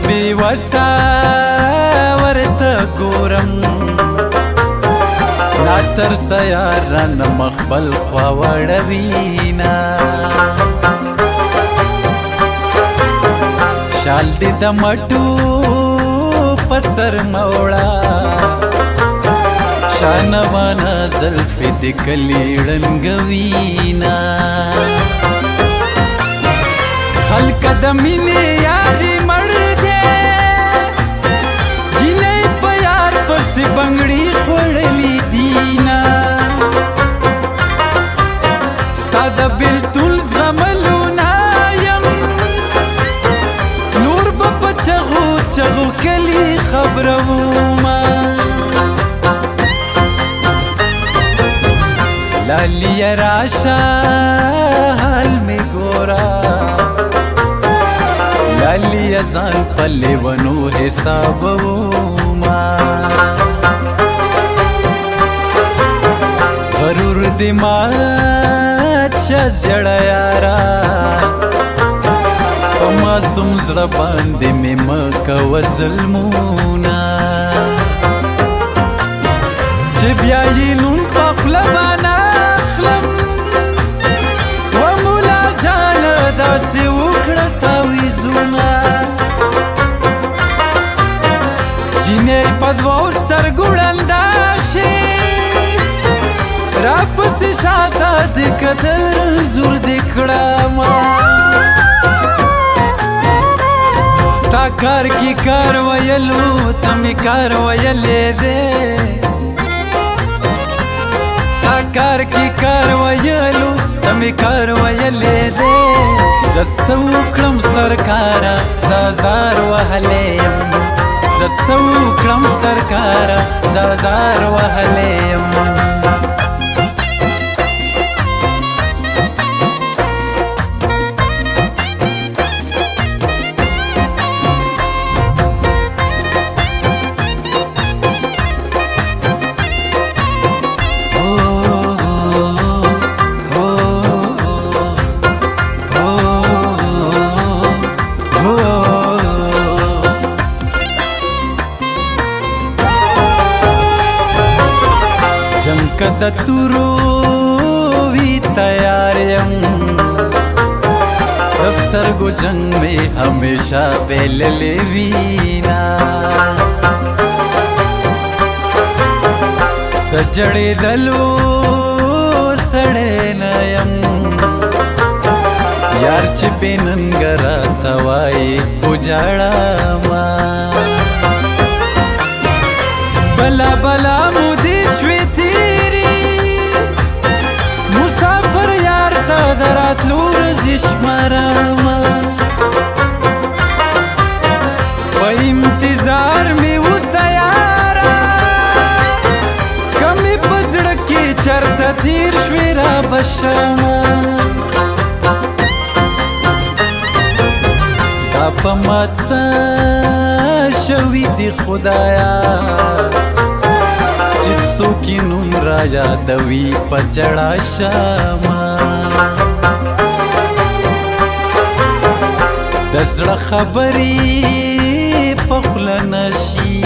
बेवसा ورته ګورم لا تر سیاران مخبل خوا وړوینا شال دې د مټو پسر موړه شانوانا زلفې د کلی ړنګوینا خلک د مینې یاري مړ بنگړي خوړلې دینا ستا د بلتون زغملونه یم نور به په چغو چغو کلي خبرومه لالیه راشه حال مې ګوره لالیه ځان په لیونو حسابومه غرور دی مات شه زړه یاره په معصوم زړه باندې مې مه کوه ظلمونه چې بیا یې نوم په خوله باندې اخلم و مولا جانه داسې وکړه تاویزونه جینۍ په دوو سترګو ړنده شي را پسې شاته د قدر زور دې کړمه ستا کار کې کار ویلو ته مې کار ویلې دی ستا کار کې کار ویلو ته مې کار ویلې دی زه څه وکړم سرکاره زه زار وهلی یم زه څه وکړم سرکاره زه زار وهلی یم که د تورو وی تیار یم د سترګو جنگ مې همیشه بللې وینا د جړېدلو سړی نه یم یار چې بې ننګه راته وایي وجاړمه بلا بلا مو دې شوې مسافر یار تا دراتلو ورځې شمارمه په انتظار مې اوسه یاره که مې په زړه کې چرته تېر شوې را به شمه دا په مات څه شوي دي خدایا څوک یې نوم را یادوي په چړه شمه د زړه خبرې په خوله نشي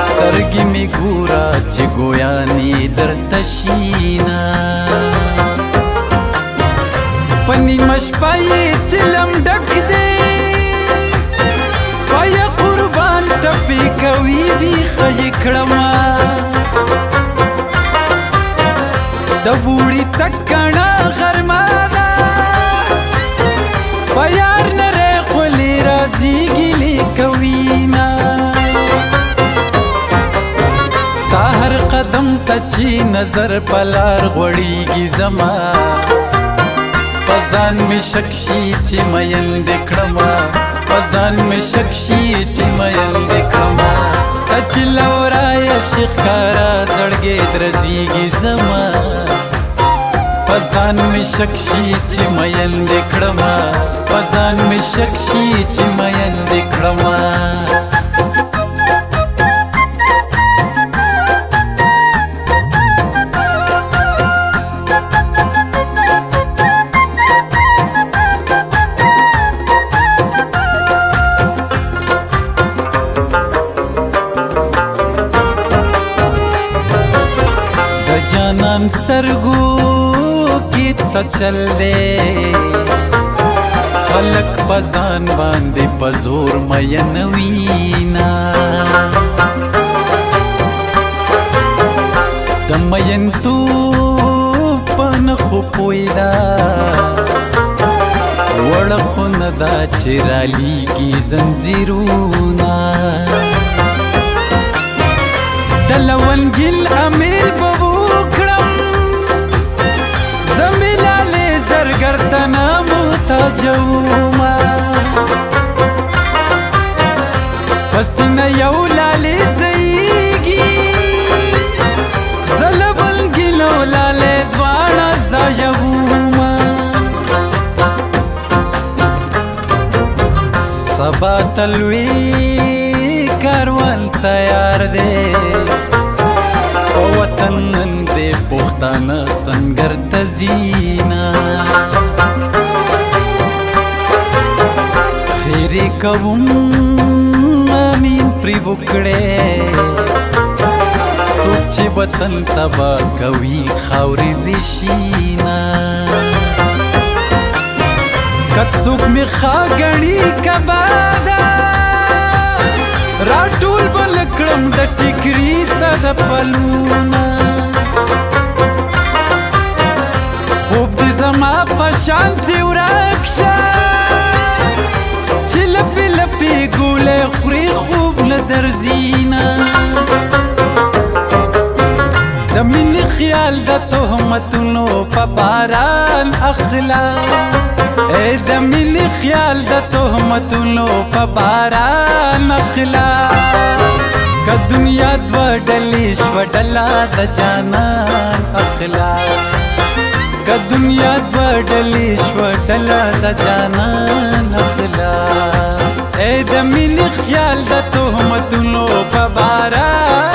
سترګې مې ګوره چې ګویانې درته شینه په نیمه شپه یې چلم ډک دی پایه قربان ټپې کوي بیخه یې کړمه د وړي تکڼه غرمه ده په یار نری خولې راځي ګیلې کوینه ستا هر قدم ته چې نظر په لار غوړېږي زما پزان می شکشي چې مین دکړما پزان می شکشي چې مین دکړما کچ لورای شیخ کارا زړګي درځيږي زما پزان می شکشي چې مین دکړما پزان می شکشي چې مین دکړما جانان سترګو کې څه چل دے خلق پزان باندې پزور مین وینا د مین تو پن خو پویدا وړ خو ندا چرالی کی زنجیرونا دلون ګل امیر بابو زرګرتنا محتاجوما پسنه یو لاله زیږي زلبل ګلو لاله دواړه زاجوما سبا تلوي کاروان تیار دی وطن دے پختانه سنگر تزینا خیری کوم امین پری وکړې سوچ وطن تبا کوي خاورې دشینا کڅوک می خاګړی کبادا راټول بلکړم د ټیکری سره پلونا خوب دې زما په شانتي ورکشه چې لپې لپې ګولې خوري خوب نه درځينا د مینې خیال د تهمتونو په باران اخلا اے د مینې خیال د تهمتونو په باران اخلا که دنیا دوا ډلې شو ډلا د جانان اخلا که دنیا دوا ډلې شو ډلا د جانان اخلا اے د مینې خیال د تهمتونو په باران